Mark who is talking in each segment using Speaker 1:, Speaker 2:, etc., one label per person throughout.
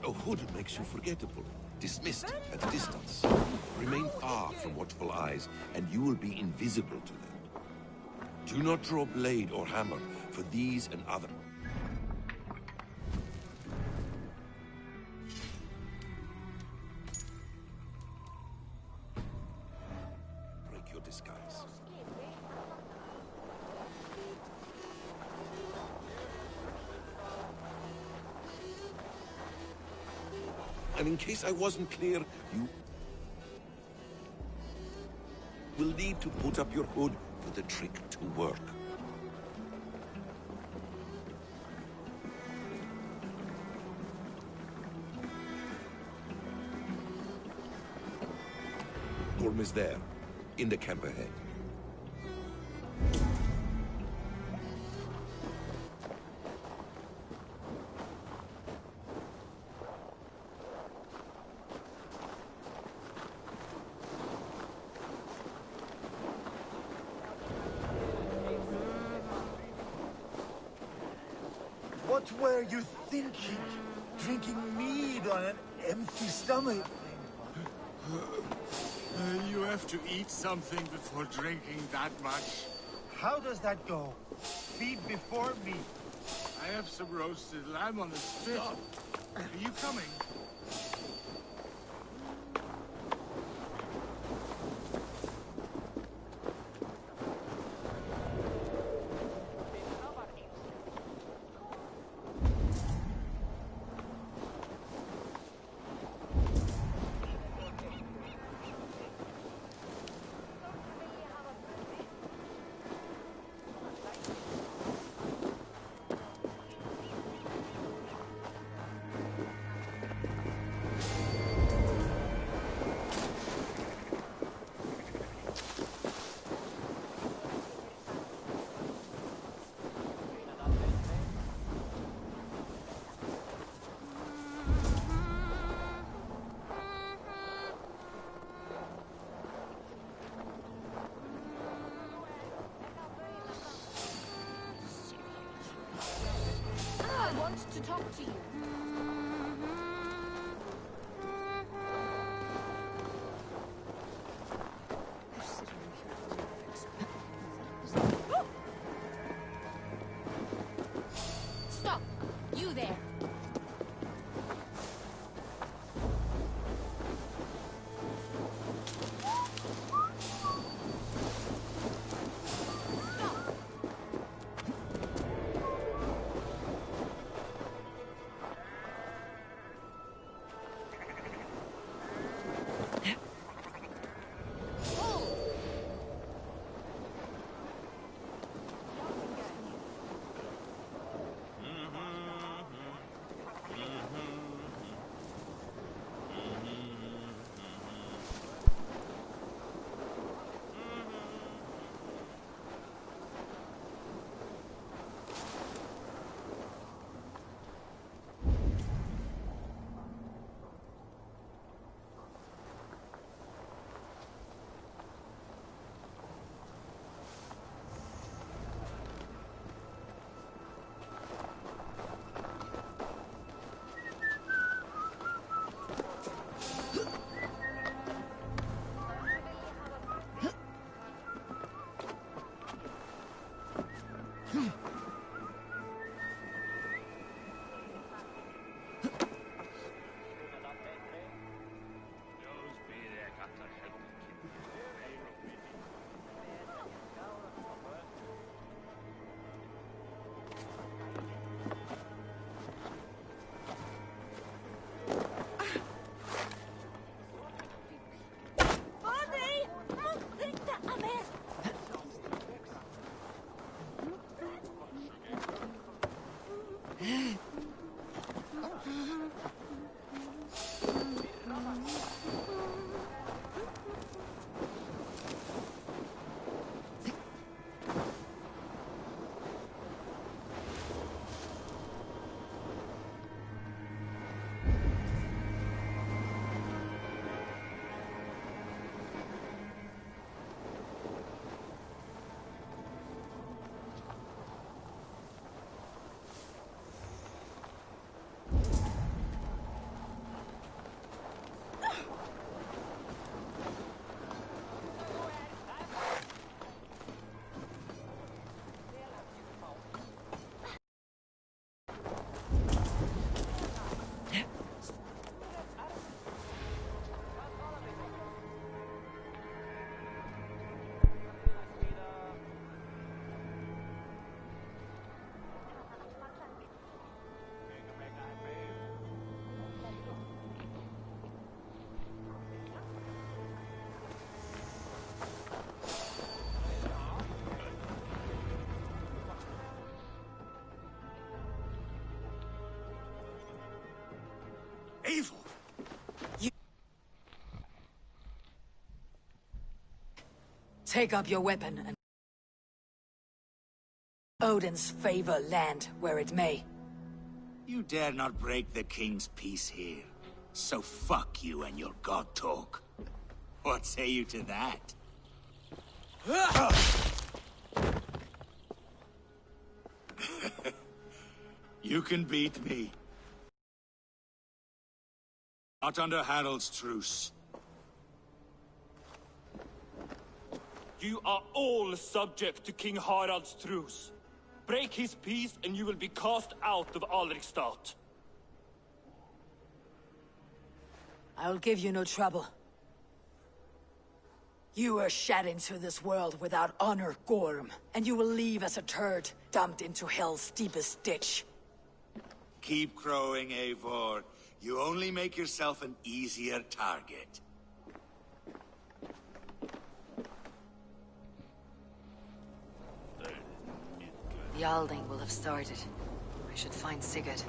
Speaker 1: A hood makes you forgettable, dismissed at a distance. Remain far from watchful eyes, and you will be invisible to them. Do not draw blade or hammer, for these and other... Break your disguise. And in case I wasn't clear, you will need to put up your hood for the trick to work. Gorm is there, in the camp ahead.
Speaker 2: What were you thinking? Drinking mead on an empty stomach?
Speaker 3: You have to eat something before drinking that much.
Speaker 2: How does that go? Feed before meat.
Speaker 3: I have some roasted lamb on the spit. Are you coming?
Speaker 4: I want to talk to you. Stop! You there!
Speaker 5: Take up your weapon and Odin's favor land where it may.
Speaker 2: You dare not break the king's peace here. So fuck you and your god talk. What say you to that? You can beat me. Not under Harald's truce.
Speaker 6: You are all subject to King Harald's truce. Break his peace and you will be cast out of Alrikstad.
Speaker 5: I'll give you no trouble. You were shed into this world without honor, Gorm, and you will leave as a turd, dumped into hell's deepest ditch.
Speaker 2: Keep crowing, Eivor. You only make yourself an easier target.
Speaker 5: The Alding will have started. I should find Sigurd.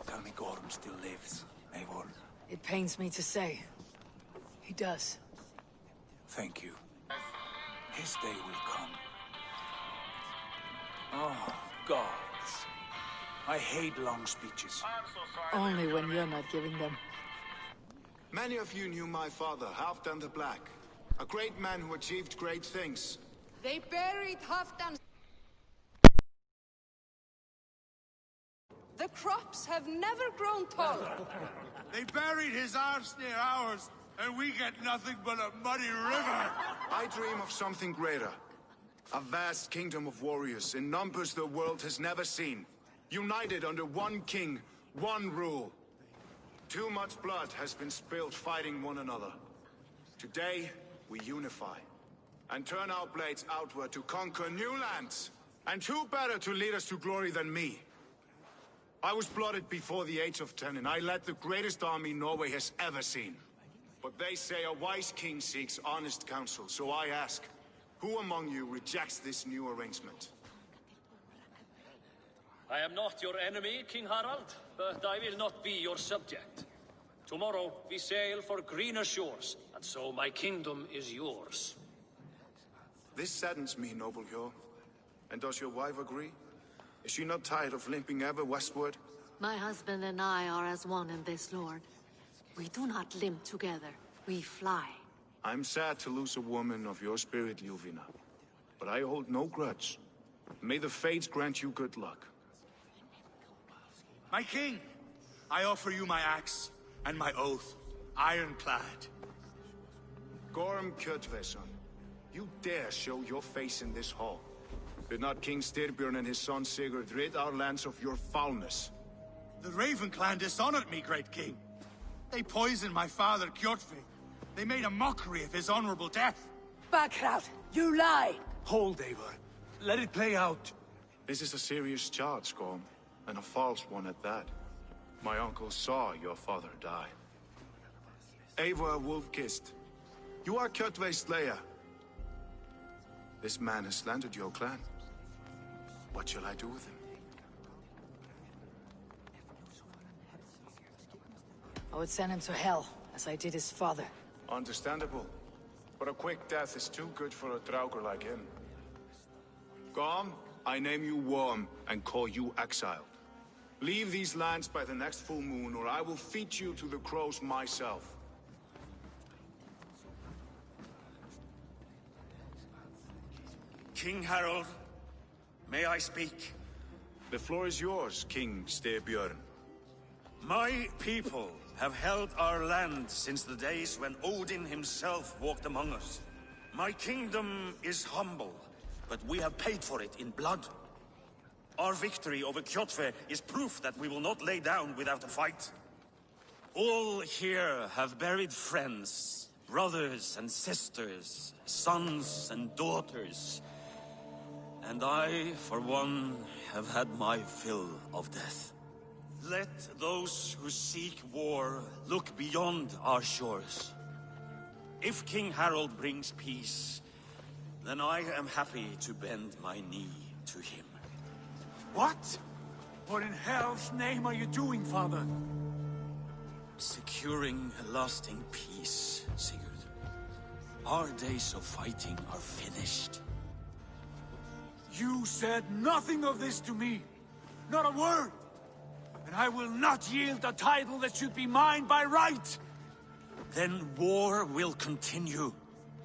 Speaker 2: Tell me Gorm still lives, Eivor.
Speaker 5: It pains me to say. He does.
Speaker 2: Thank you. His day will come. Oh, gods. I hate long speeches.
Speaker 5: Only when you're not giving them.
Speaker 7: Many of you knew my father, Halfdan the Black. A great man who achieved great things.
Speaker 4: They buried Halfdan. The crops have never grown taller.
Speaker 3: They buried his arse near ours, and we get nothing but a muddy river.
Speaker 7: I dream of something greater. A vast kingdom of warriors in numbers the world has never seen. United under one king, one rule. Too much blood has been spilled fighting one another. Today, we unify. And turn our blades outward to conquer new lands. And who better to lead us to glory than me? I was blooded before the age of 10, and I led the greatest army Norway has ever seen. But they say a wise king seeks honest counsel, so I ask, who among you rejects this new arrangement?
Speaker 8: I am not your enemy, King Harald, but I will not be your subject. Tomorrow we sail for greener shores, and so my kingdom is yours.
Speaker 7: This saddens me, noble Hjor. And does your wife agree? Is she not tired of limping ever westward?
Speaker 9: My husband and I are as one in this, Lord. We do not limp together. We fly.
Speaker 7: I'm sad to lose a woman of your spirit, Ljuvina. But I hold no grudge. May the fates grant you good luck.
Speaker 3: My king, I offer you my axe and my oath, ironclad.
Speaker 7: Gorm Kjotveson, you dare show your face in this hall. Did not King Styrbjörn and his son Sigurd rid our lands of your foulness?
Speaker 3: The Raven clan dishonored me, great king. They poisoned my father, Kjotve. They made a mockery of his honorable death.
Speaker 5: Backrout, you lie!
Speaker 3: Hold, Eivor. Let it play out.
Speaker 7: This is a serious charge, Gorm, and a false one at that. My uncle saw your father die. Eivor Wolf-Kissed, you are Kjotve's slayer. This man has slandered your clan. What shall I do with him?
Speaker 5: I would send him to hell, as I did his father.
Speaker 7: Understandable. But a quick death is too good for a Draugr like him. Gorm, I name you Worm and call you exiled. Leave these lands by the next full moon, or I will feed you to the crows myself.
Speaker 2: King Harold, may I speak?
Speaker 7: The floor is yours, King Styrbjörn.
Speaker 2: My people have held our land since the days when Odin himself walked among us. My kingdom is humble, but we have paid for it in blood. Our victory over Kjotve is proof that we will not lay down without a fight. All here have buried friends, brothers and sisters, sons and daughters. And I, for one, have had my fill of death. Let those who seek war look beyond our shores. If King Harold brings peace, then I am happy to bend my knee to him.
Speaker 3: What? What in hell's name are you doing, father?
Speaker 2: Securing a lasting peace, Sigurd. Our days of fighting are finished.
Speaker 3: You said nothing of this to me. Not a word. And I will not yield a title that should be mine by right.
Speaker 2: Then war will continue.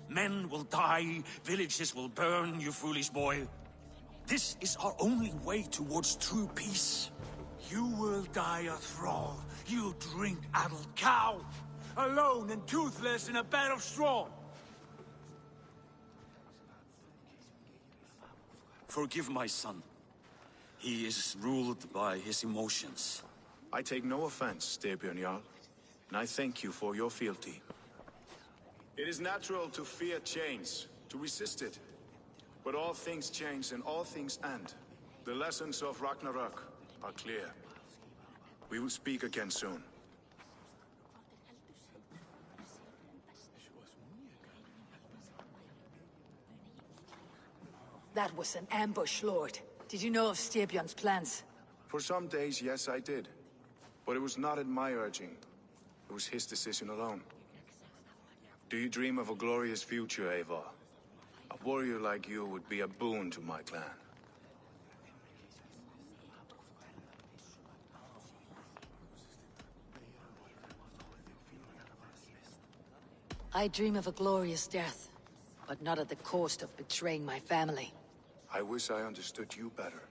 Speaker 2: Men will die, villages will burn, you foolish boy. This is our only way towards true peace.
Speaker 3: You will die a thrall. You drink-addled cow. Alone and toothless in a bed of straw.
Speaker 2: Forgive my son. He is ruled by his emotions.
Speaker 7: I take no offense, Styrbjörn Jarl, and I thank you for your fealty. It is natural to fear change, to resist it. But all things change and all things end. The lessons of Ragnarok are clear. We will speak again soon.
Speaker 5: That was an ambush, Lord. Did you know of Styrbjörn's plans?
Speaker 7: For some days, yes, I did. But it was not at my urging. It was his decision alone. Do you dream of a glorious future, Eivor? A warrior like you would be a boon to my clan.
Speaker 5: I dream of a glorious death, but not at the cost of betraying my family.
Speaker 7: I wish I understood you better.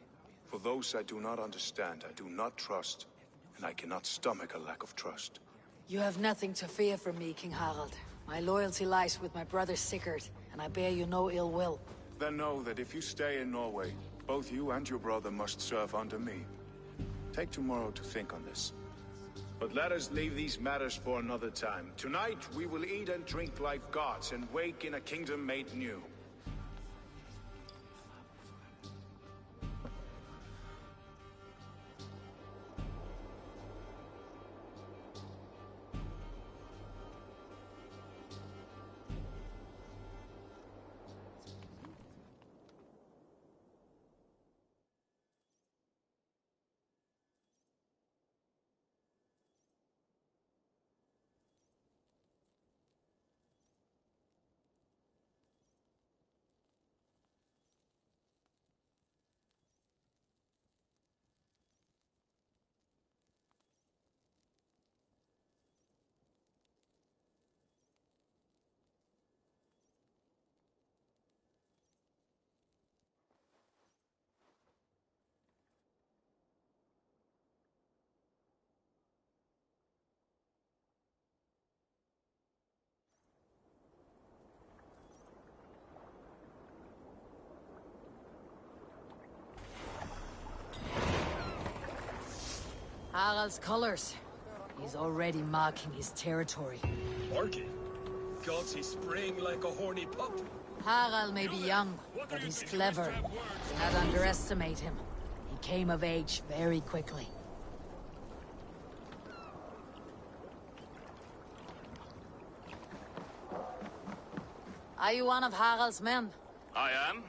Speaker 7: For those I do not understand, I do not trust, and I cannot stomach a lack of trust.
Speaker 5: You have nothing to fear from me, King Harald. My loyalty lies with my brother Sigurd, and I bear you no ill will.
Speaker 7: Then know that if you stay in Norway, both you and your brother must serve under me. Take tomorrow to think on this. But let us leave these matters for another time. Tonight, we will eat and drink like gods and wake in a kingdom made new.
Speaker 5: Harald's colors. He's already marking his territory.
Speaker 10: Marking? Gods, he's spraying like a horny pup.
Speaker 5: Harald may be young, but he's clever. Do not underestimate him. He came of age very quickly. Are you one of Harald's men?
Speaker 11: I am.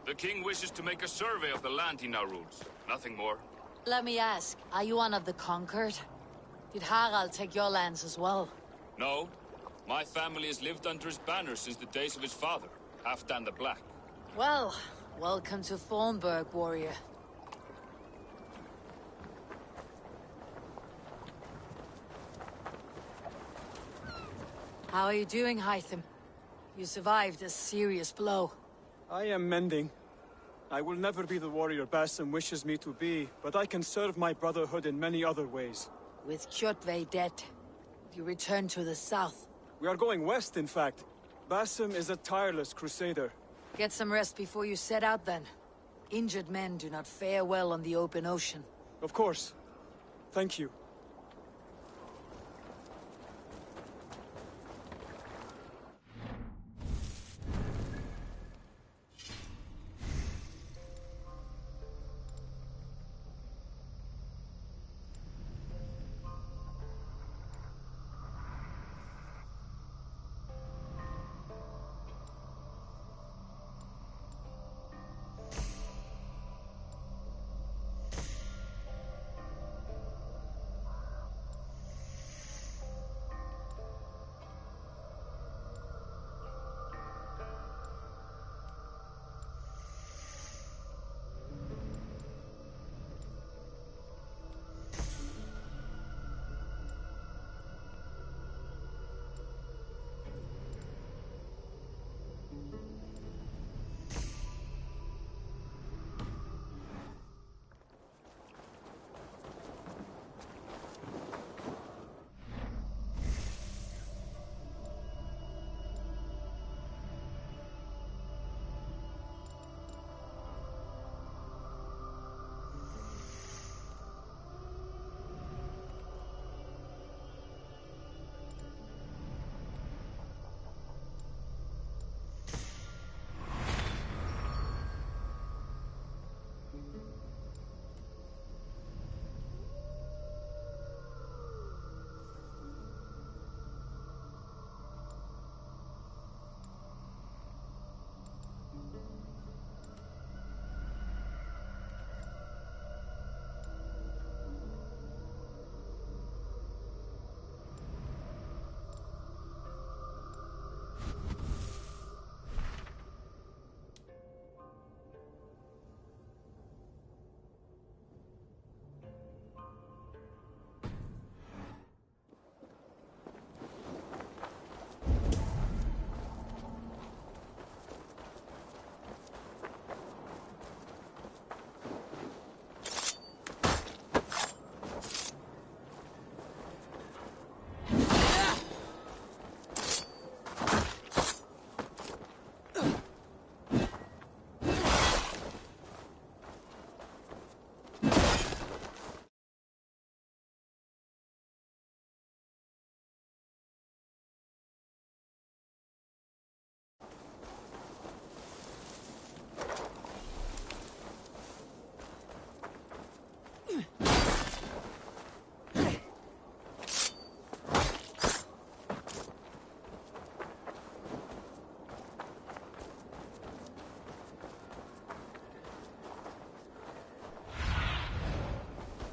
Speaker 11: The king wishes to make a survey of the land he now rules. Nothing more.
Speaker 5: Let me ask, are you one of the conquered? Did Harald take your lands as well?
Speaker 11: No. My family has lived under his banner since the days of his father, Halfdan the Black.
Speaker 5: Well, welcome to Thornburg, warrior. How are you doing, Hytham? You survived a serious blow.
Speaker 12: I am mending. I will never be the warrior Basim wishes me to be, but I can serve my brotherhood in many other ways.
Speaker 5: With Kjotve dead, you return to the south.
Speaker 12: We are going west, in fact. Basim is a tireless crusader.
Speaker 5: Get some rest before you set out, then. Injured men do not fare well on the open ocean.
Speaker 12: Of course. Thank you.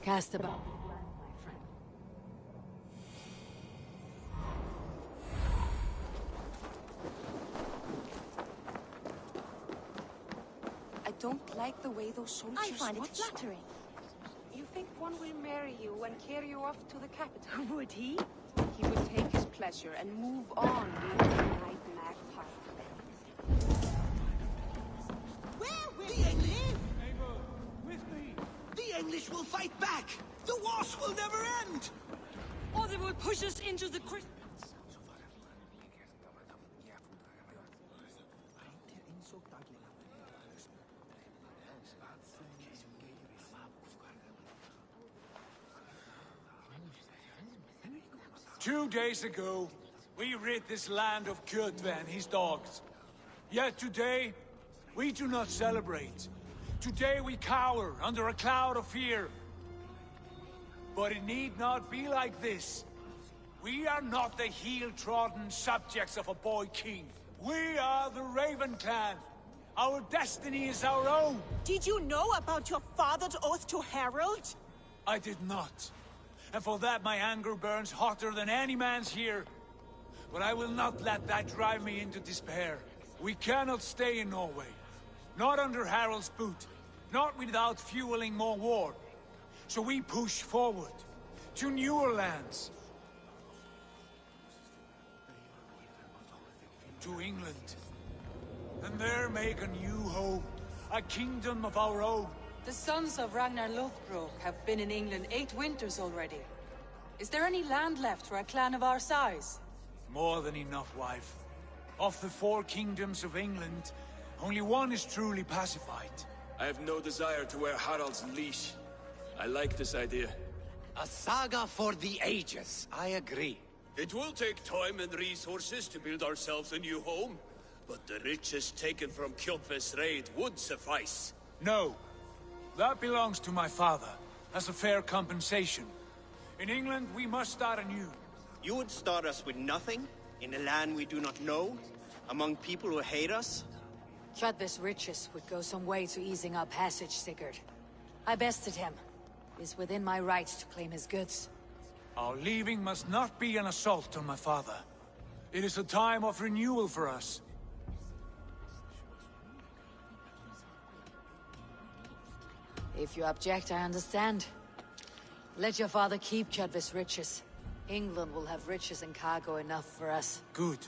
Speaker 5: Cast about the land, my friend.
Speaker 4: I don't like the way those soldiers
Speaker 13: I find it
Speaker 4: watch
Speaker 13: flattering.
Speaker 4: you. You think one will marry you and carry you off to the capital?
Speaker 13: Would he?
Speaker 4: He would take his pleasure and move on, leaving the night magpie.
Speaker 14: Where will the English? With me. The English will fight back. The wars will never end.
Speaker 5: Or they will push us into the crit.
Speaker 13: 2 days ago, we rid this land of Kjotve and his dogs. Yet today, we do not celebrate. Today we cower under a cloud of fear. But it need not be like this. We are not the heel-trodden subjects of a boy king. We are the Raven Clan. Our destiny is our own.
Speaker 14: Did you know about your father's oath to Harold?
Speaker 13: I did not. And for that my anger burns hotter than any man's here. But I will not let that drive me into despair. We cannot stay in Norway. Not under Harald's boot. Not without fueling more war. So we push forward. To newer lands. To England. And there make a new home. A kingdom of our own.
Speaker 15: The sons of Ragnar Lothbrok have been in England 8 winters already. Is there any land left for a clan of our size?
Speaker 13: More than enough, wife. Of the 4 kingdoms of England, only one is truly pacified.
Speaker 10: I have no desire to wear Harald's leash. I like this idea.
Speaker 16: A saga for the ages, I agree.
Speaker 10: It will take time and resources to build ourselves a new home, but the riches taken from Kjotve's raid would suffice.
Speaker 13: No. That belongs to my father, as a fair compensation. In England, we must start anew.
Speaker 16: You would start us with nothing? In a land we do not know? Among people who hate us?
Speaker 5: Kjotve's riches would go some way to easing our passage, Sigurd. I bested him. It is within my rights to claim his goods.
Speaker 13: Our leaving must not be an assault on my father. It is a time of renewal for us.
Speaker 5: If you object, I understand. Let your father keep Kjotve's riches. England will have riches and cargo enough for us.
Speaker 13: Good.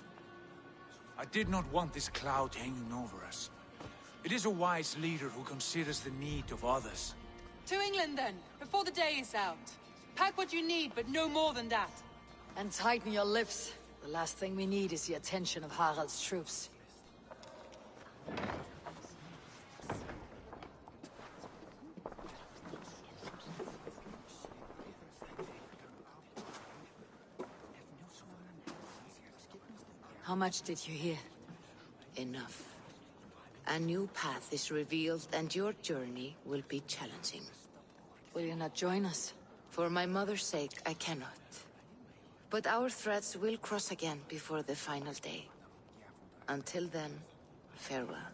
Speaker 13: I did not want this cloud hanging over us. It is a wise leader who considers the need of others.
Speaker 15: To England then, before the day is out. Pack what you need, but no more than that.
Speaker 5: And tighten your lips. The last thing we need is the attention of Harald's troops. How much did you hear?
Speaker 17: Enough. A new path is revealed, and your journey will be challenging.
Speaker 5: Will you not join us?
Speaker 17: For my mother's sake, I cannot. But our threads will cross again before the final day. Until then, farewell.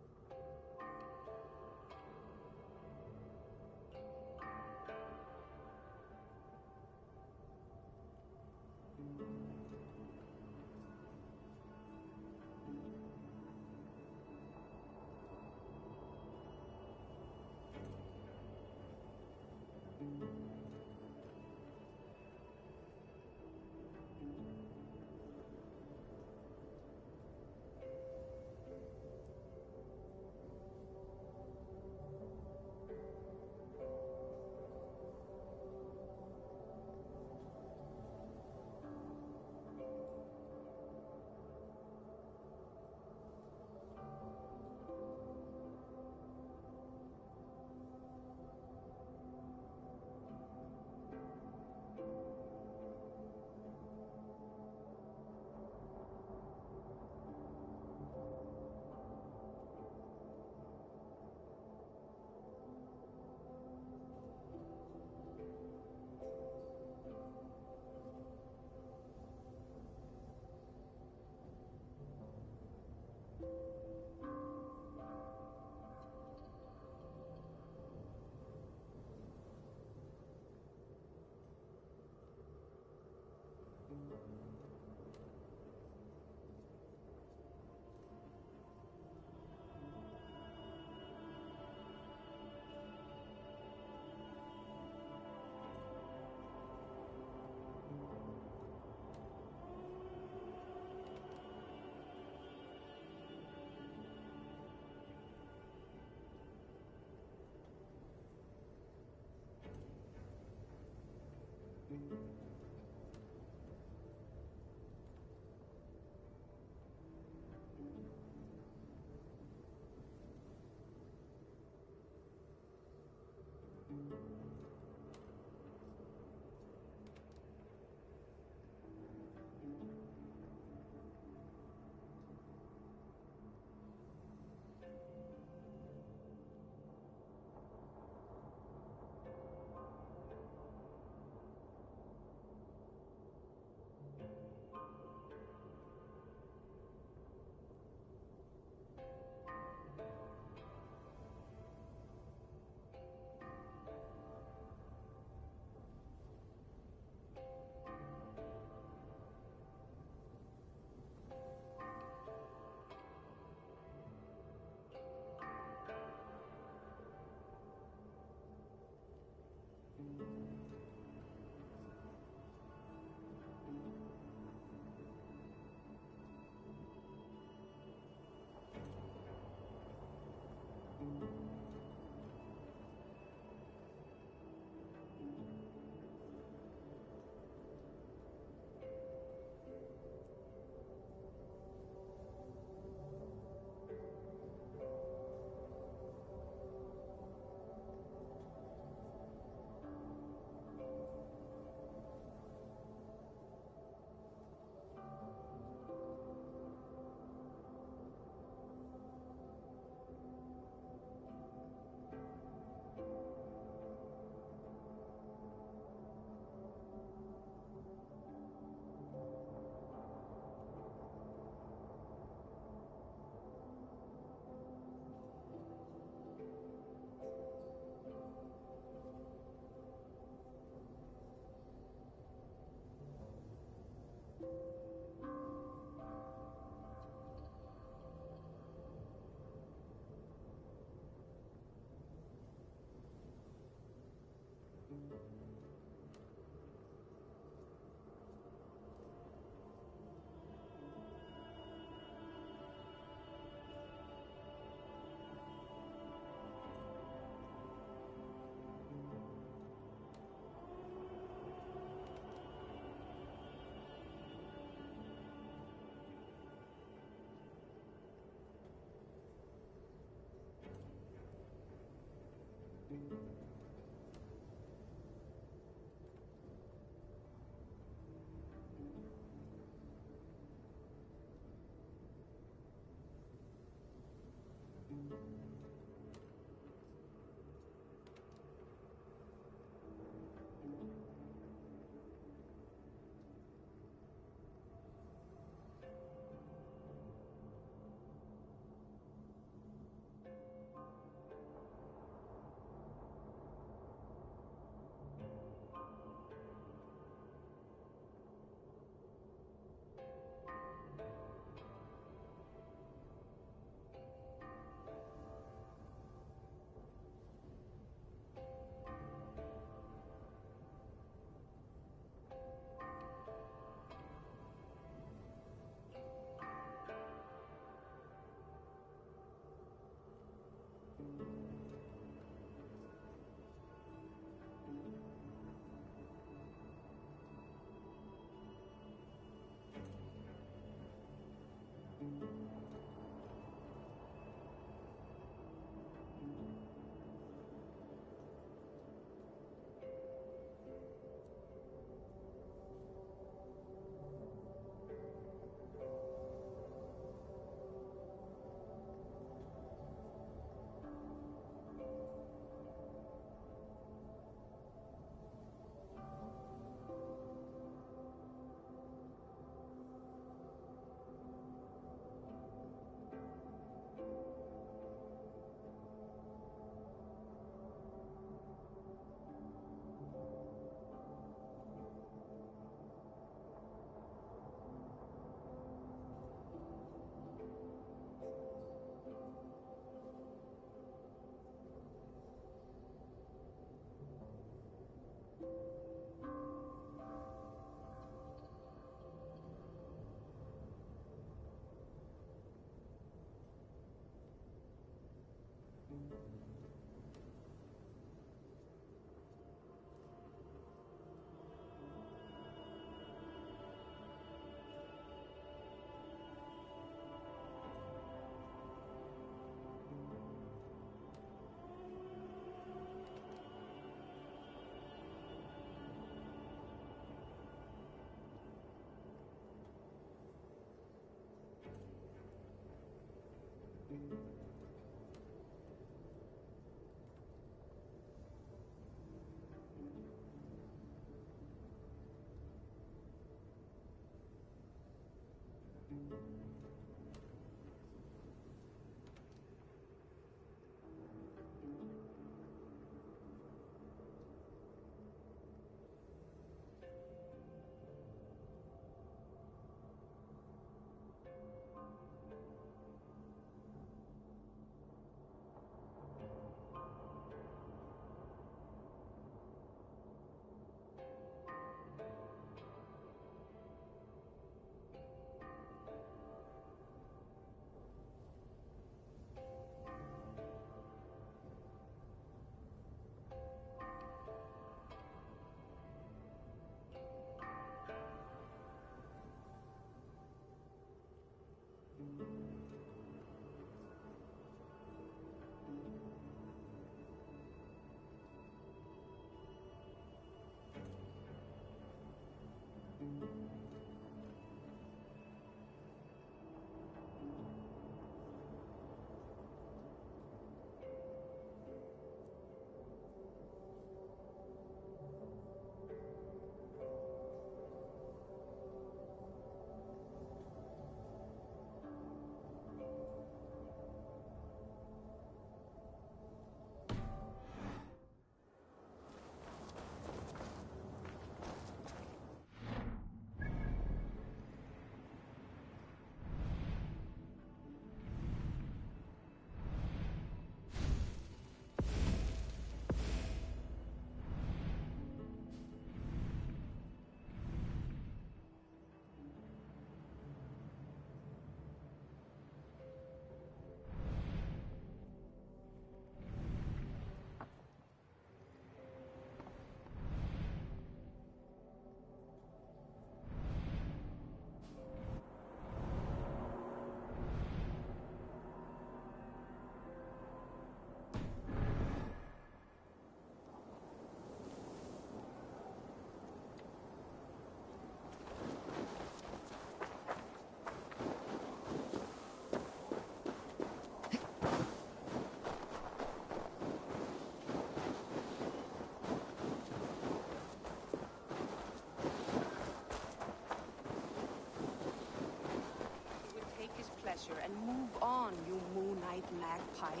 Speaker 4: And move on, you moon-eyed magpie,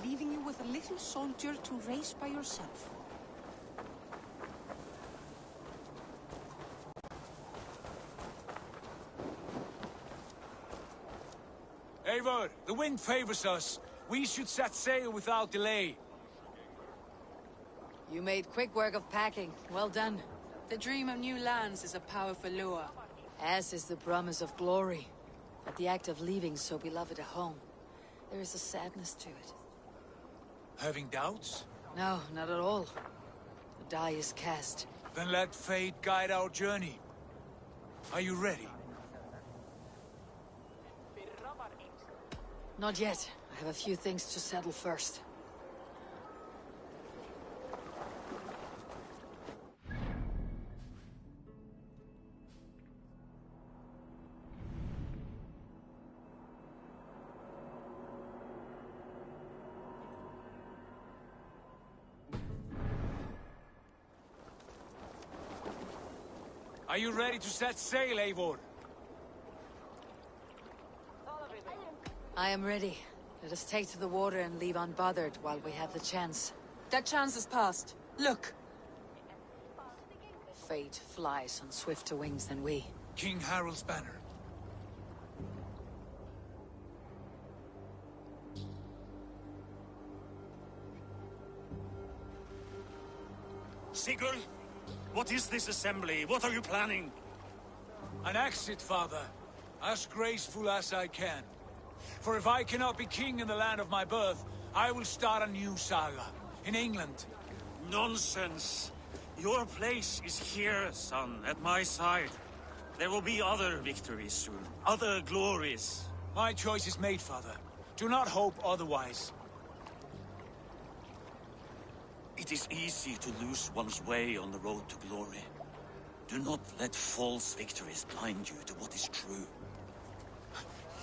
Speaker 4: leaving you with a little soldier to race by yourself.
Speaker 13: Eivor, the wind favors us. We should set sail without delay.
Speaker 5: You made quick work of packing. Well done.
Speaker 15: The dream of new lands is a powerful lure.
Speaker 5: As is the promise of glory. But the act of leaving so beloved a home, there is a sadness to it.
Speaker 13: Having doubts?
Speaker 5: No, not at all. The die is cast.
Speaker 13: Then let fate guide our journey. Are you ready?
Speaker 5: Not yet. I have a few things to settle first.
Speaker 13: Are you ready to set sail, Eivor?
Speaker 5: I am ready. Let us take to the water and leave unbothered while we have the chance.
Speaker 15: That chance is past. Look!
Speaker 5: Fate flies on swifter wings than we.
Speaker 13: King Harald's banner.
Speaker 2: Sigurd? What is this assembly? What are you planning?
Speaker 13: An exit, father. As graceful as I can. For if I cannot be king in the land of my birth, I will start a new saga. In England.
Speaker 2: Nonsense. Your place is here, son, at my side. There will be other victories soon. Other glories.
Speaker 13: My choice is made, father. Do not hope otherwise.
Speaker 2: It is easy to lose one's way on the road to glory. Do not let false victories blind you to what is true.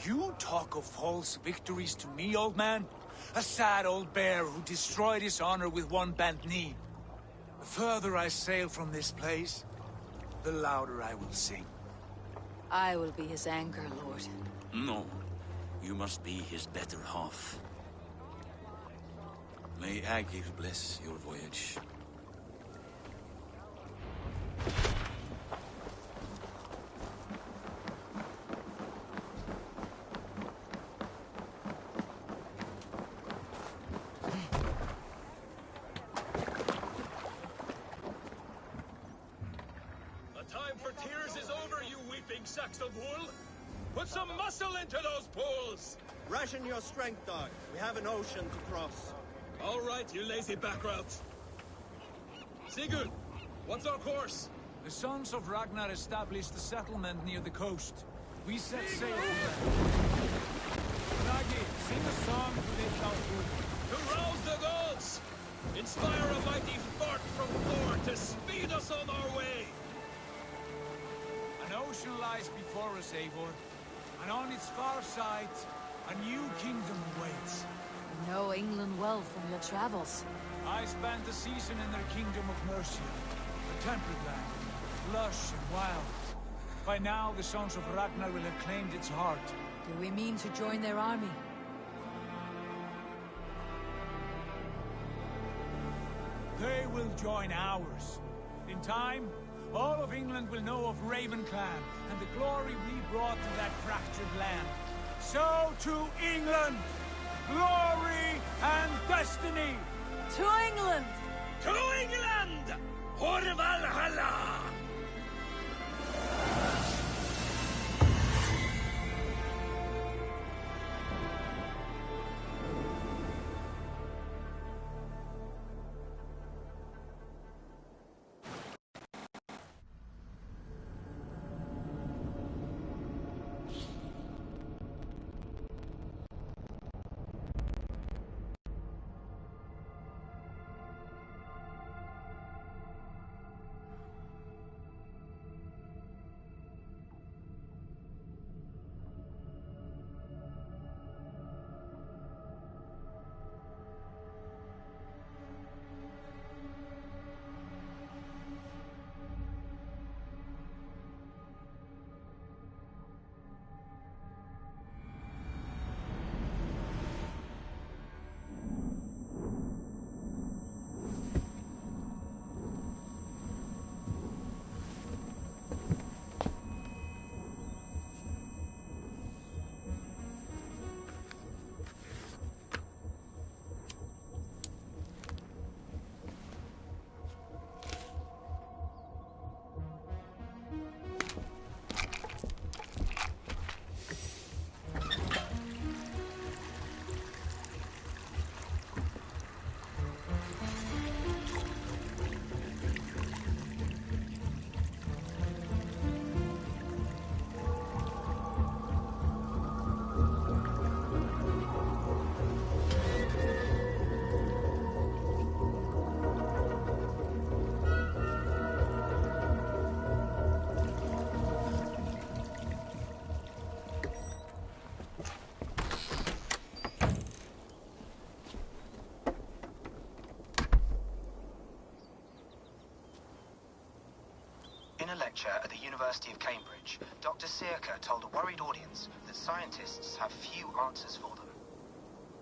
Speaker 13: You talk of false victories to me, old man? A sad old bear who destroyed his honor with one bent knee. The further I sail from this place, the louder I will sing.
Speaker 5: I will be his anchor, Lord.
Speaker 2: No. You must be his better half. May Agir bless your voyage.
Speaker 10: Sacks of wool? Put some muscle into those pulls!
Speaker 16: Ration your strength, dog. We have an ocean to cross.
Speaker 10: All right, you lazy backrout. Sigurd, what's our course?
Speaker 13: The sons of Ragnar established a settlement near the coast. We set sail for them. Ragi, sing a song to lift our food.
Speaker 10: To rouse the gods! Inspire a mighty fart from Thor to speed us on our way!
Speaker 13: An ocean lies before us, Eivor, and on its far side, a new kingdom awaits.
Speaker 5: You know England well from your travels.
Speaker 13: I spent a season in their kingdom of Mercia, a temperate land, lush and wild. By now, the sons of Ragnar will have claimed its heart.
Speaker 5: Do we mean to join their army?
Speaker 13: They will join ours. In time, all of England will know of Raven Clan and the glory we brought to that fractured land. So to England! Glory and destiny!
Speaker 5: To England!
Speaker 10: To England! For Valhalla!
Speaker 18: In a lecture at the University of Cambridge, Dr. Sirka told a worried audience that scientists have few answers for them.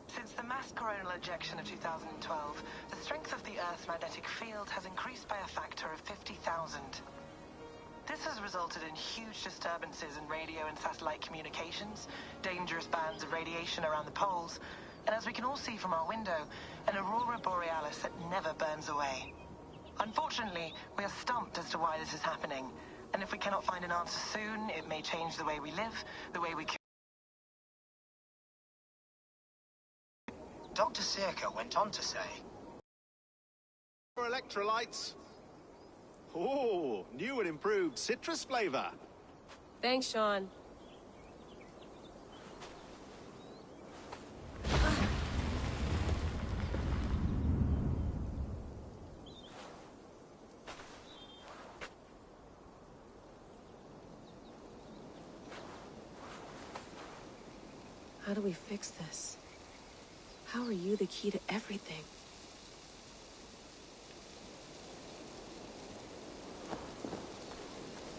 Speaker 19: Since the mass coronal ejection of 2012, the strength of the Earth's magnetic field has increased by a factor of 50,000. This has resulted in huge disturbances in radio and satellite communications, dangerous bands of radiation around the poles, and as we can all see from our window, an aurora borealis that never burns away. Unfortunately, we are stumped as to why this is happening, and if we cannot find an answer soon, it may change the way we live, the way we
Speaker 18: Dr. Circa went on to say...
Speaker 20: For electrolytes. Oh, new and improved citrus flavor.
Speaker 21: Thanks, Sean. How do we fix this? How are you the key to everything?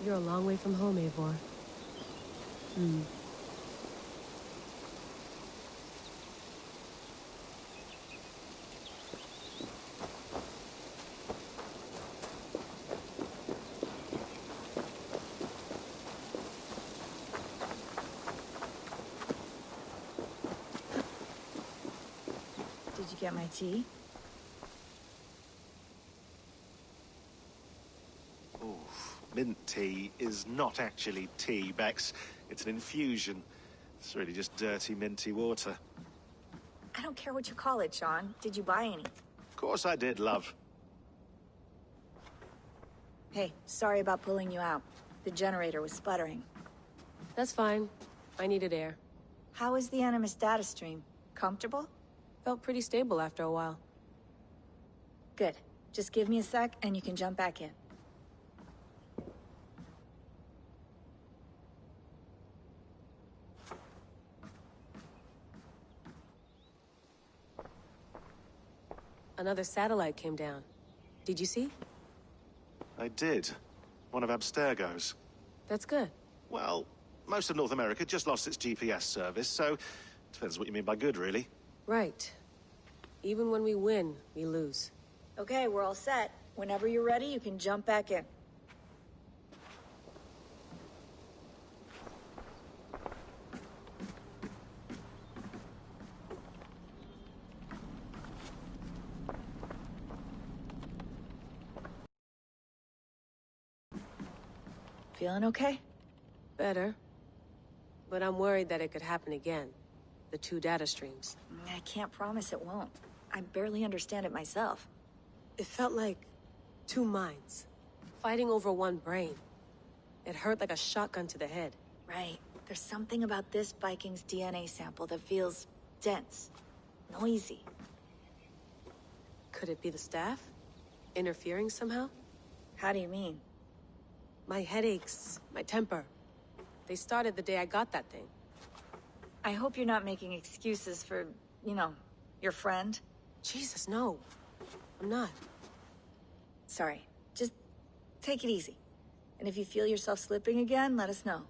Speaker 21: You're a long way from home, Eivor.
Speaker 22: Did you get my tea?
Speaker 20: Mint tea is not actually tea, Bex. It's an infusion. It's really just dirty, minty water.
Speaker 22: I don't care what you call it, Sean. Did you buy any?
Speaker 20: Of course I did, love.
Speaker 22: Hey, sorry about pulling you out. The generator was sputtering.
Speaker 21: That's fine. I needed air.
Speaker 22: How is the Animus data stream? Comfortable?
Speaker 21: Felt pretty stable after a while.
Speaker 22: Good. Just give me a sec and you can jump back in.
Speaker 21: Another satellite came down. Did you see?
Speaker 20: I did. One of Abstergo's.
Speaker 21: That's good.
Speaker 20: Well, most of North America just lost its GPS service, so... depends what you mean by good, really.
Speaker 21: Right. Even when we win, we lose.
Speaker 22: Okay, we're all set. Whenever you're ready, you can jump back in. Feeling okay?
Speaker 21: Better. But I'm worried that it could happen again. The two data streams.
Speaker 22: I can't promise it won't. I barely understand it myself.
Speaker 21: It felt like two minds, fighting over one brain. It hurt like a shotgun to the head.
Speaker 22: Right. There's something about this Viking's DNA sample that feels dense, noisy.
Speaker 21: Could it be the staff? Interfering somehow?
Speaker 22: How do you mean?
Speaker 21: My headaches, my temper. They started the day I got that thing.
Speaker 22: I hope you're not making excuses for, you know, your friend.
Speaker 21: Jesus, no. I'm not.
Speaker 22: Sorry. Just take it easy. And if you feel yourself slipping again, let us know.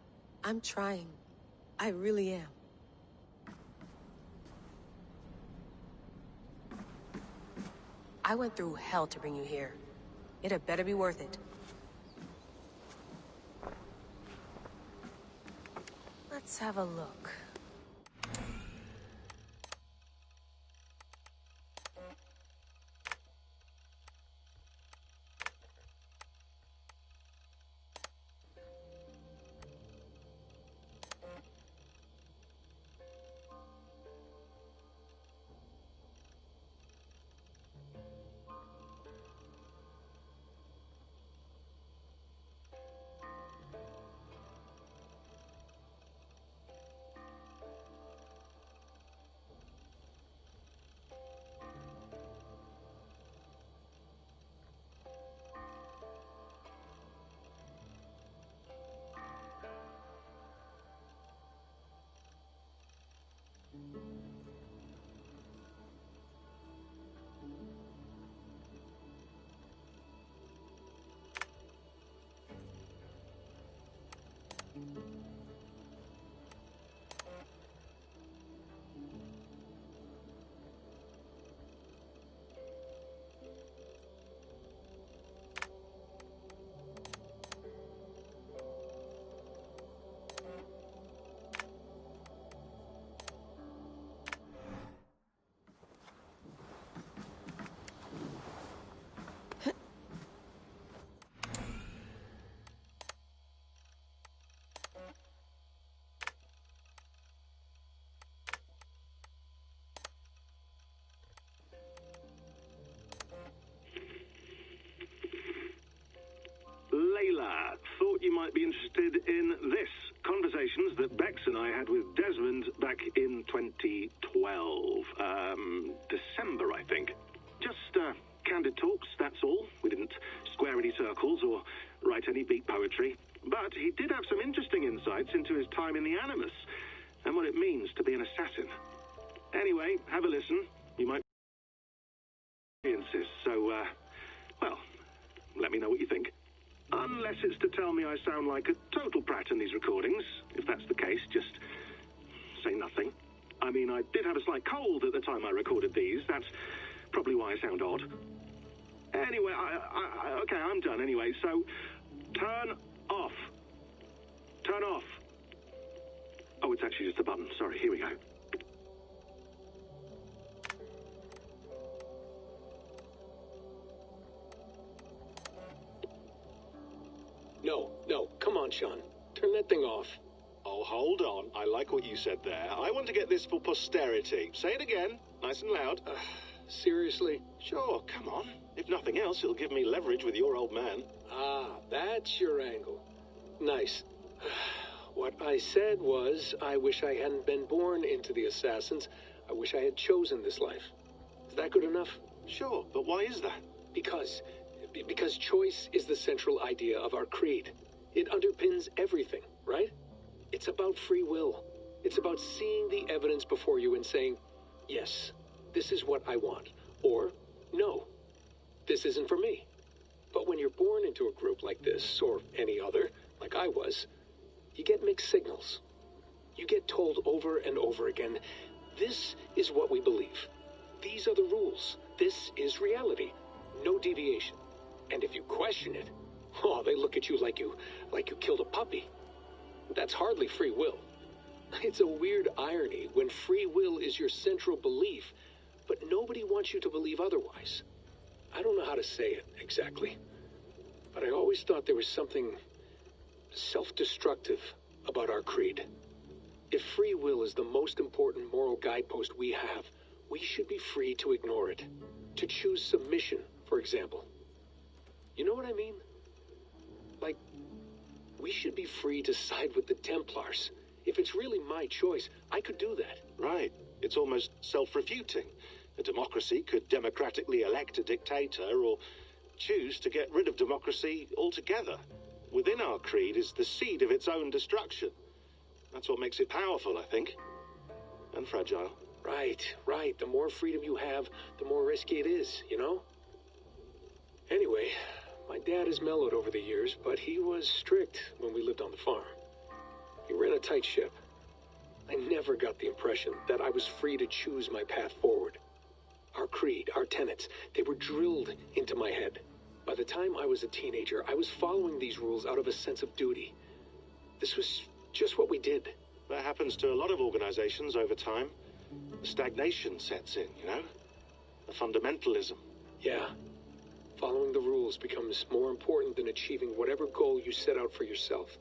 Speaker 21: I'm trying. I really am. I went through hell to bring you here. It had better be worth it. Let's have a look.
Speaker 1: might be interested in this. Conversations that Bex and I had with Desmond back in 2012. December, I think. Just, candid talks, that's all. We didn't square any circles or write any beat poetry. But he did have some interesting insights into his time in the Animus and what it means to be an assassin. Anyway, have a listen. You might insist. So, well, let me know what you think. Unless it's to tell me I sound like a total prat in these recordings. If that's the case, just say nothing. I mean, I did have a slight cold at the time I recorded these. That's probably why I sound odd. Anyway, okay, I'm done anyway. So, turn off. Turn off. Oh, it's actually just a button. Sorry, here we go.
Speaker 6: No, come on, Sean. Turn that thing off.
Speaker 20: Oh, hold on. I like what you said there. I want to get this for posterity. Say it again, nice and loud.
Speaker 6: Seriously?
Speaker 20: Sure, come on. If nothing else, it'll give me leverage with your old man.
Speaker 6: Ah, that's your angle. Nice. What I said was, I wish I hadn't been born into the Assassins. I wish I had chosen this life. Is that good enough?
Speaker 20: Sure, but why is that?
Speaker 6: Because choice is the central idea of our creed. It underpins everything, right? It's about free will. It's about seeing the evidence before you and saying, yes, this is what I want. Or, no, this isn't for me. But when you're born into a group like this, or any other, like I was, you get mixed signals. You get told over and over again, this is what we believe. These are the rules. This is reality. No deviation. And if you question it, oh, they look at you like you killed a puppy. That's hardly free will. It's a weird irony when free will is your central belief, but nobody wants you to believe otherwise. I don't know how to say it exactly, but I always thought there was something self-destructive about our creed. If free will is the most important moral guidepost we have, we should be free to ignore it. To choose submission, for example. You know what I mean? Like, we should be free to side with the Templars. If it's really my choice, I could do that.
Speaker 20: Right. It's almost self-refuting. A democracy could democratically elect a dictator or choose to get rid of democracy altogether. Within our creed is the seed of its own destruction. That's what makes it powerful, I think. And fragile.
Speaker 6: Right. The more freedom you have, the more risky it is, you know? Anyway, my dad has mellowed over the years, but he was strict when we lived on the farm. He ran a tight ship. I never got the impression that I was free to choose my path forward. Our creed, our tenets, they were drilled into my head. By the time I was a teenager, I was following these rules out of a sense of duty. This was just what we did.
Speaker 20: That happens to a lot of organizations over time. Stagnation sets in, you know? The fundamentalism.
Speaker 6: Yeah. Following the rules becomes more important than achieving whatever goal you set out for yourself.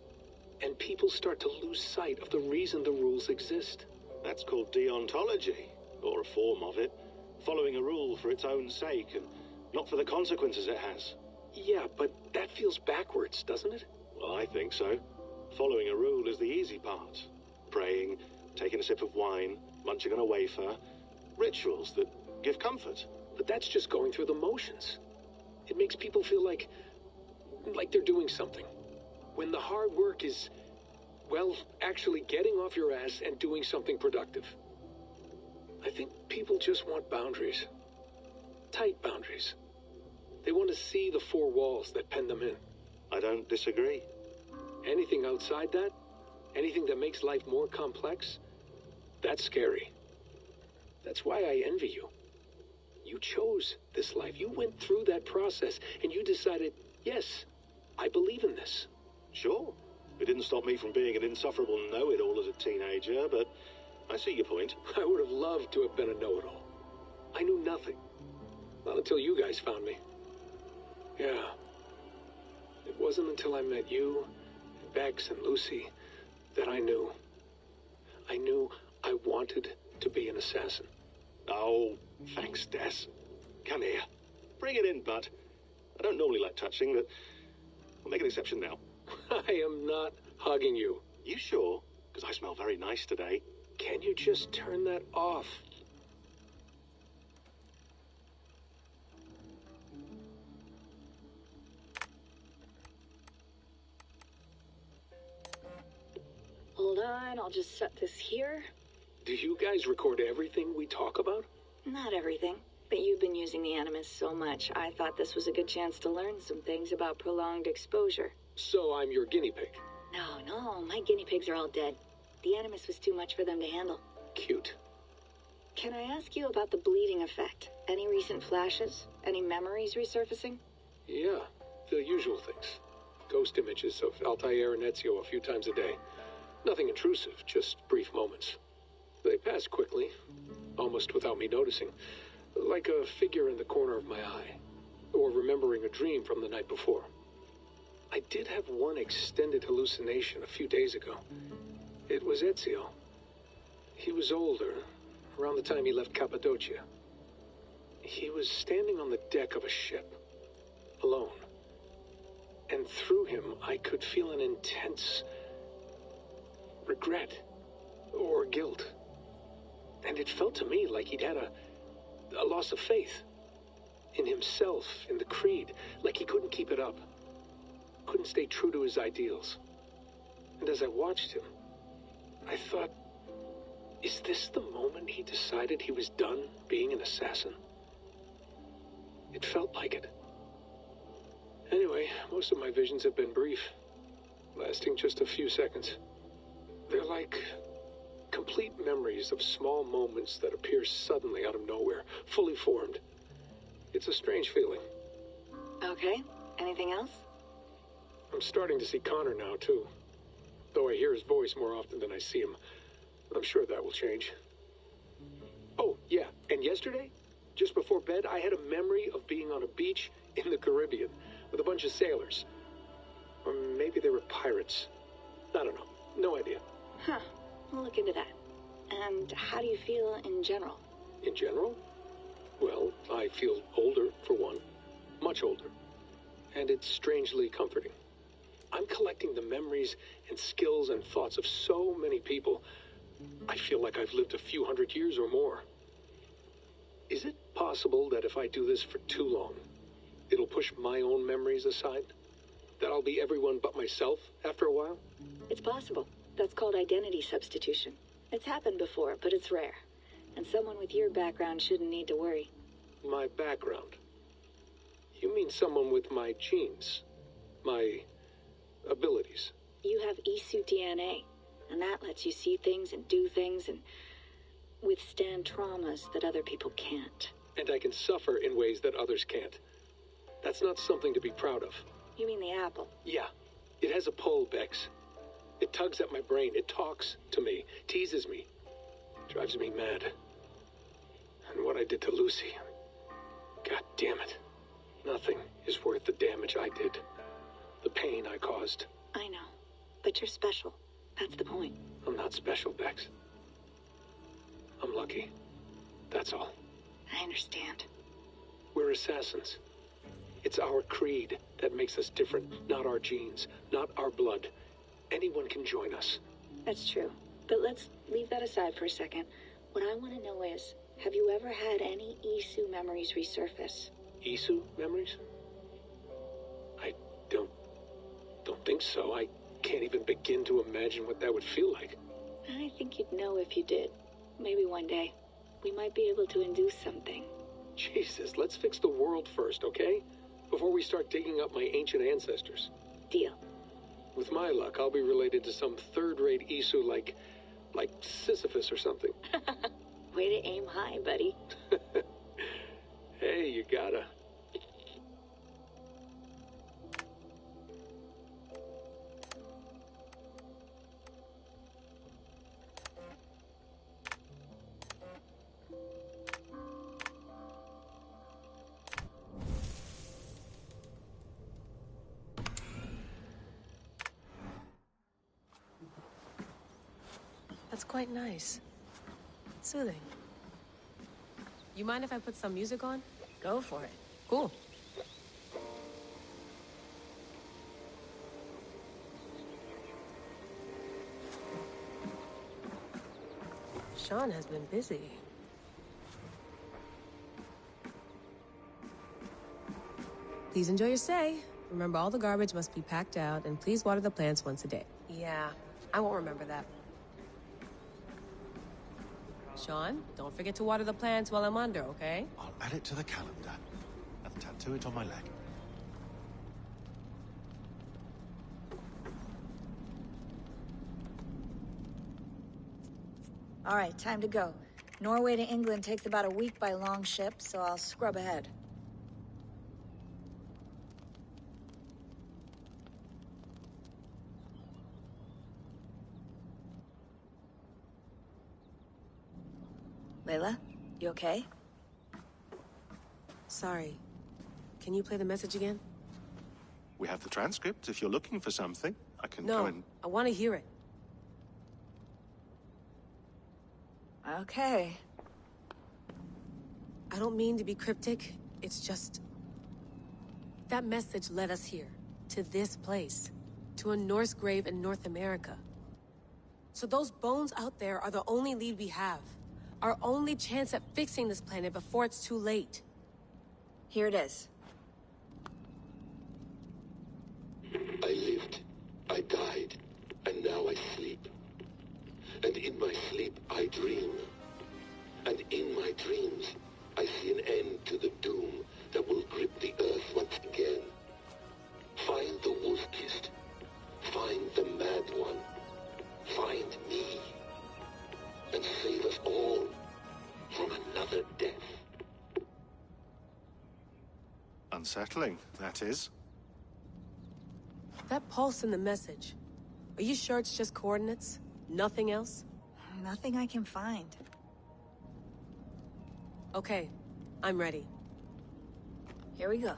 Speaker 6: And people start to lose sight of the reason the rules exist.
Speaker 20: That's called deontology, or a form of it. Following a rule for its own sake, and not for the consequences it has.
Speaker 6: Yeah, but that feels backwards, doesn't it?
Speaker 20: Well, I think so. Following a rule is the easy part. Praying, taking a sip of wine, munching on a wafer. Rituals that give comfort.
Speaker 6: But that's just going through the motions. It makes people feel like they're doing something. When the hard work is, well, actually getting off your ass and doing something productive. I think people just want boundaries. Tight boundaries. They want to see the four walls that pen them in.
Speaker 20: I don't disagree.
Speaker 6: Anything outside that, anything that makes life more complex, that's scary. That's why I envy you. You chose this life. You went through that process, and you decided, yes, I believe in this.
Speaker 20: Sure. It didn't stop me from being an insufferable know-it-all as a teenager, but I see your point.
Speaker 6: I would have loved to have been a know-it-all. I knew nothing. Not until you guys found me. Yeah. It wasn't until I met you, and Bex, and Lucy, that I knew. I knew I wanted to be an assassin.
Speaker 20: Oh, thanks, Des. Come here. Bring it in, bud. I don't normally like touching, but I'll make an exception now.
Speaker 6: I am not hugging you.
Speaker 20: You sure? Because I smell very nice today.
Speaker 6: Can you just turn that off?
Speaker 22: Hold on, I'll just set this here.
Speaker 6: Do you guys record everything we talk about?
Speaker 22: Not everything, but you've been using the Animus so much, I thought this was a good chance to learn some things about prolonged exposure.
Speaker 6: So I'm your guinea pig.
Speaker 22: No, my guinea pigs are all dead. The Animus was too much for them to handle.
Speaker 6: Cute.
Speaker 22: Can I ask you about the bleeding effect? Any recent flashes? Any memories resurfacing?
Speaker 6: Yeah, the usual things. Ghost images of Altair and Ezio a few times a day. Nothing intrusive, just brief moments. They pass quickly, almost without me noticing. Like a figure in the corner of my eye. Or remembering a dream from the night before. I did have one extended hallucination a few days ago. It was Ezio. He was older, around the time he left Cappadocia. He was standing on the deck of a ship, alone. And through him, I could feel an intense regret or guilt. And it felt to me like he'd had a loss of faith in himself, in the creed, like he couldn't keep it up, couldn't stay true to his ideals. And as I watched him, I thought, is this the moment he decided he was done being an assassin? It felt like it. Anyway, most of my visions have been brief, lasting just a few seconds. They're like complete memories of small moments that appear suddenly out of nowhere, fully formed. It's a strange feeling.
Speaker 22: Okay, anything else?
Speaker 6: I'm starting to see Connor now, too. Though I hear his voice more often than I see him. I'm sure that will change. Oh, yeah, and yesterday, just before bed, I had a memory of being on a beach in the Caribbean with a bunch of sailors. Or maybe they were pirates. I don't know. No idea.
Speaker 22: Huh. We'll look into that. And how do you feel in general?
Speaker 6: In general? Well, I feel older, for one. Much older. And it's strangely comforting. I'm collecting the memories and skills and thoughts of so many people. I feel like I've lived a few hundred years or more. Is it possible that if I do this for too long, it'll push my own memories aside? That I'll be everyone but myself after a while?
Speaker 22: It's possible. That's called identity substitution. It's happened before, but it's rare. And someone with your background shouldn't need to worry.
Speaker 6: My background? You mean someone with my genes? My abilities?
Speaker 22: You have Isu DNA, and that lets you see things and do things and withstand traumas that other people can't.
Speaker 6: And I can suffer in ways that others can't. That's not something to be proud of.
Speaker 22: You mean the apple?
Speaker 6: Yeah. It has a pull, Bex. It tugs at my brain. It talks to me. Teases me. Drives me mad. And what I did to Lucy. God damn it. Nothing is worth the damage I did. The pain I caused.
Speaker 22: I know. But you're special. That's the point.
Speaker 6: I'm not special, Bex. I'm lucky. That's all.
Speaker 22: I understand.
Speaker 6: We're assassins. It's our creed that makes us different, not our genes, not our blood. Anyone can join us.
Speaker 22: That's true. But let's leave that aside for a second. What I want to know is, have you ever had any Isu memories resurface?
Speaker 6: Isu memories? I don't think so. I can't even begin to imagine what that would feel like.
Speaker 22: I think you'd know if you did. Maybe one day. We might be able to induce something.
Speaker 6: Jesus, let's fix the world first, okay? Before we start digging up my ancient ancestors.
Speaker 22: Deal.
Speaker 6: With my luck, I'll be related to some third-rate Isu like Sisyphus or something.
Speaker 22: Way to aim high, buddy.
Speaker 6: Hey, you gotta.
Speaker 21: That's quite nice. Soothing. You mind if I put some music on? Go for it. Cool. Sean has been busy. Please enjoy your stay. Remember, all the garbage must be packed out, and please water the plants once a day. Yeah, I won't remember that. Sean, don't forget to water the plants while I'm under, okay?
Speaker 8: I'll add it to the calendar and tattoo it on my leg.
Speaker 9: All right, time to go. Norway to England takes about a week by long ship, so I'll scrub ahead. Layla, you okay?
Speaker 21: Sorry. Can you play the message again?
Speaker 8: We have the transcript. If you're looking for something, I can
Speaker 21: No,
Speaker 8: go and...
Speaker 21: I want to hear it.
Speaker 9: Okay.
Speaker 21: I don't mean to be cryptic. It's just... that message led us here. To this place. To a Norse grave in North America. So those bones out there are the only lead we have. Our only chance at fixing this planet before it's too late.
Speaker 9: Here it is.
Speaker 23: I lived, I died, and now I sleep. And in my sleep I dream. And in my dreams I see an end to the doom that will grip the earth once again. Find the wolf-kissed. Find the mad one. Find me. And save us all from another death.
Speaker 8: Unsettling, that is.
Speaker 21: That pulse in the message. Are you sure it's just coordinates? Nothing else?
Speaker 9: Nothing I can find.
Speaker 21: Okay, I'm ready.
Speaker 9: Here we go.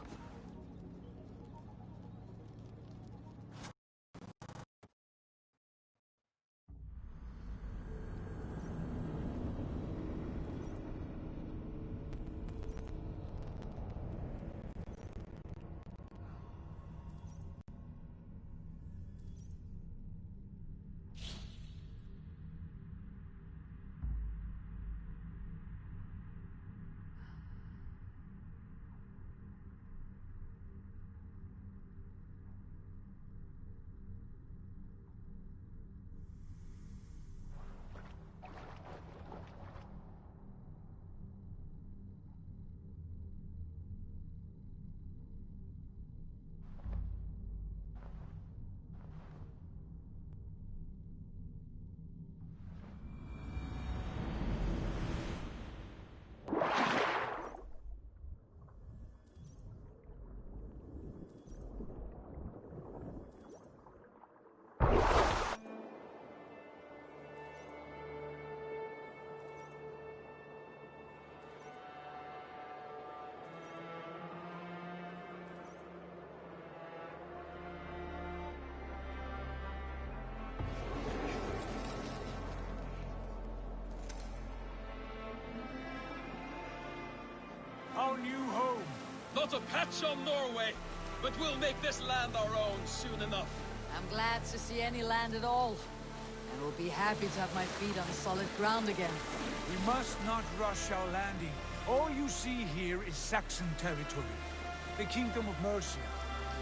Speaker 13: Our new home.
Speaker 10: Not a patch on Norway, but we'll make this land our own soon enough.
Speaker 5: I'm glad to see any land at all. And will be happy to have my feet on solid ground again.
Speaker 13: We must not rush our landing. All you see here is Saxon territory. The Kingdom of Mercia,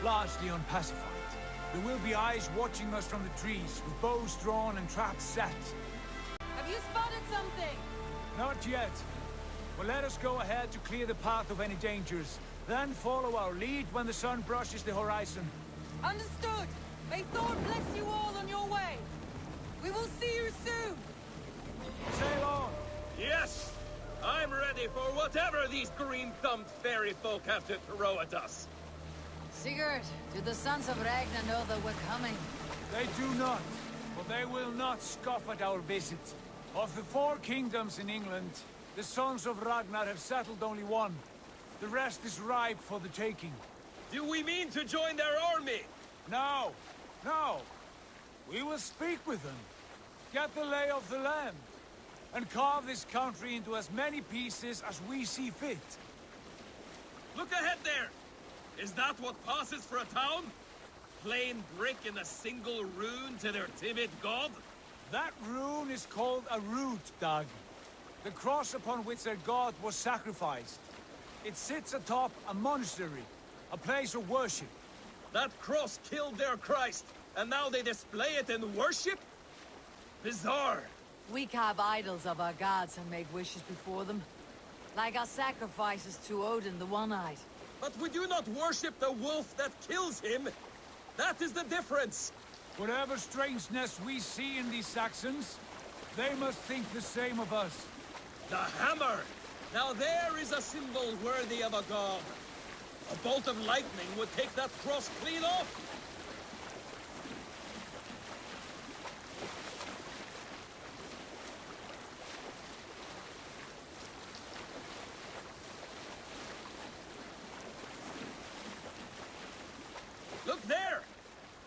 Speaker 13: largely unpacified. There will be eyes watching us from the trees, with bows drawn and traps set.
Speaker 15: Have you spotted something?
Speaker 13: Not yet. But let us go ahead to clear the path of any dangers. Then follow our lead when the sun brushes the horizon.
Speaker 15: Understood. May Thor bless you all on your way. We will see you soon.
Speaker 13: Sail on.
Speaker 10: Yes! I'm ready for whatever these green-thumbed fairy folk have to throw at us.
Speaker 5: Sigurd, do the sons of Ragnar know that we're coming?
Speaker 13: They do not, but they will not scoff at our visit. Of the 4 kingdoms in England, the sons of Ragnar have settled only one. The rest is ripe for the taking.
Speaker 10: Do we mean to join their army?
Speaker 13: No, no. We will speak with them, get the lay of the land, and carve this country into as many pieces as we see fit.
Speaker 10: Look ahead there! Is that what passes for a town? Plain brick in a single rune to their timid god?
Speaker 13: That rune is called a root, Doug. The cross upon which their god was sacrificed. It sits atop a monastery, a place of worship.
Speaker 3: That cross killed their Christ, and now they display it in worship? Bizarre.
Speaker 5: We carve idols of our gods and make wishes before them. Like our sacrifices to Odin, the One-Eyed.
Speaker 3: But we do not worship the wolf that kills him. That is the difference.
Speaker 13: Whatever strangeness we see in these Saxons, they must think the same of us.
Speaker 3: The hammer! Now there is a symbol worthy of a god. A bolt of lightning would take that cross clean off. Look there!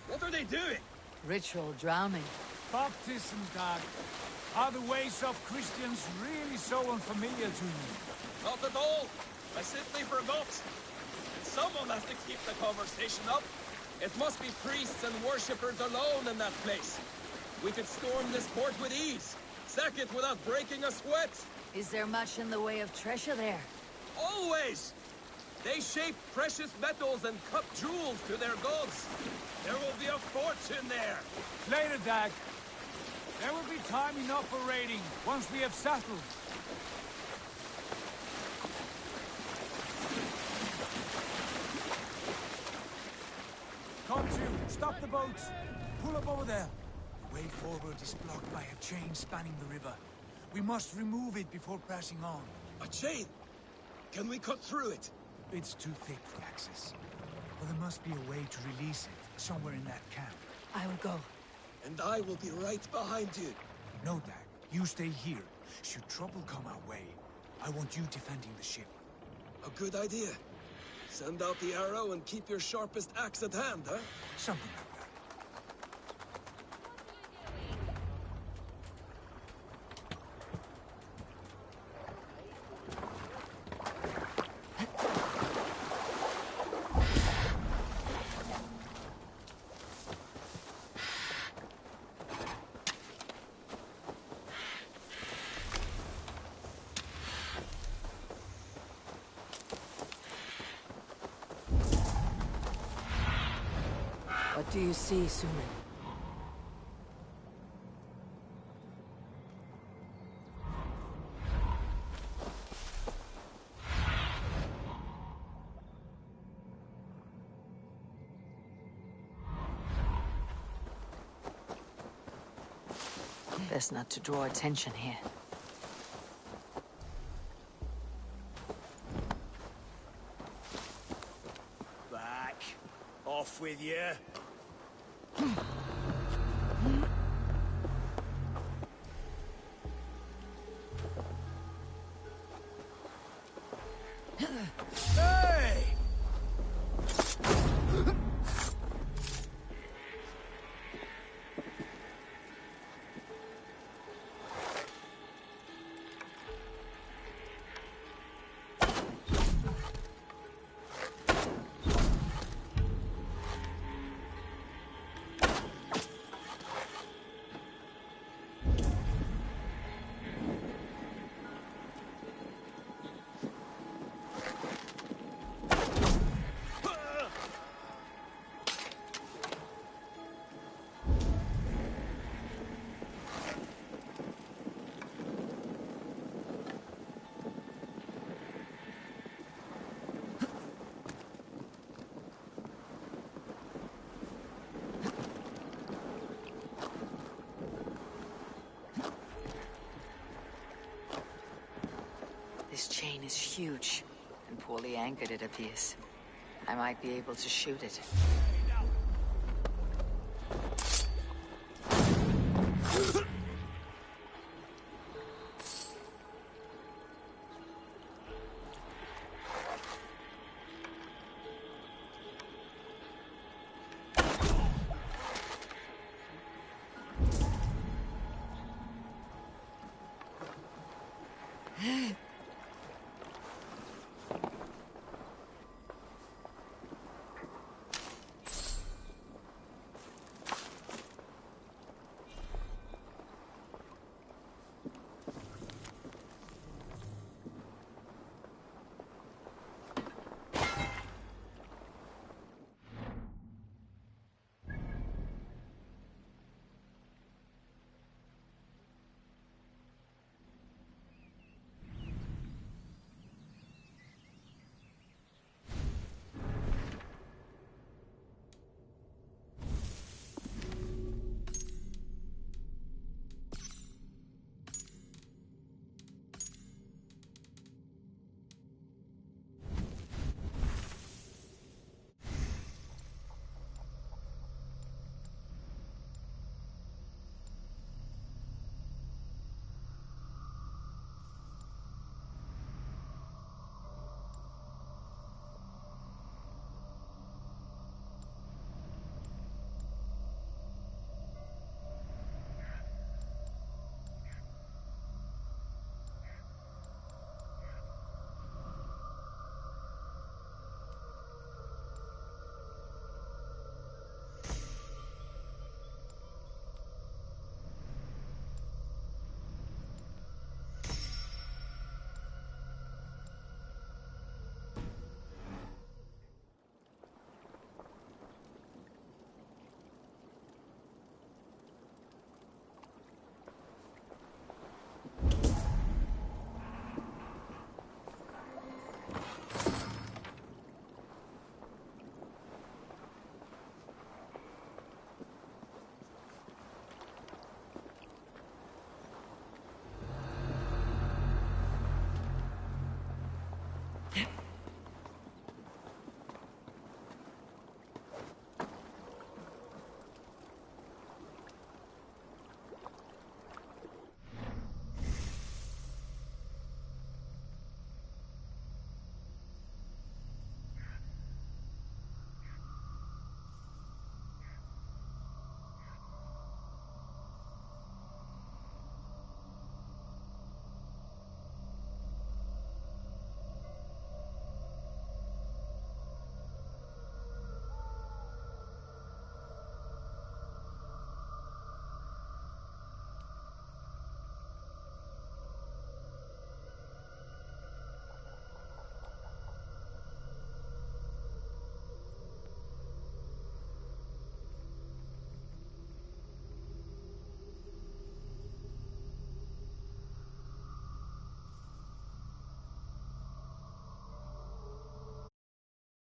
Speaker 3: What are they doing?
Speaker 5: Ritual drowning.
Speaker 13: Baptism, Doug. Are the ways of Christians really so unfamiliar to you?
Speaker 3: Not at all. I simply forgot. Someone has to keep the conversation up. It must be priests and worshippers alone in that place. We could storm this port with ease. Sack it without breaking a sweat.
Speaker 5: Is there much in the way of treasure there?
Speaker 3: Always! They shape precious metals and cut jewels to their gods. There will be a fortune there.
Speaker 13: Later, Dag. There will be time enough for raiding, once we have settled. Come to, stop the boats. Pull up over there. The way forward is blocked by a chain spanning the river. We must remove it before pressing on.
Speaker 3: A chain? Can we cut through it?
Speaker 13: It's too thick for access. But there must be a way to release it, somewhere in that camp.
Speaker 5: I will go.
Speaker 3: And I will be right behind you.
Speaker 13: No, Dag. You stay here. Should trouble come our way, I want you defending the ship.
Speaker 3: A good idea. Send out the arrow and keep your sharpest axe at hand, huh?
Speaker 13: Something like that.
Speaker 5: What do you see, Sunan? Best not to draw attention here.
Speaker 3: Back. Off with you. Hey!
Speaker 5: This chain is huge, and poorly anchored, it appears. I might be able to shoot it.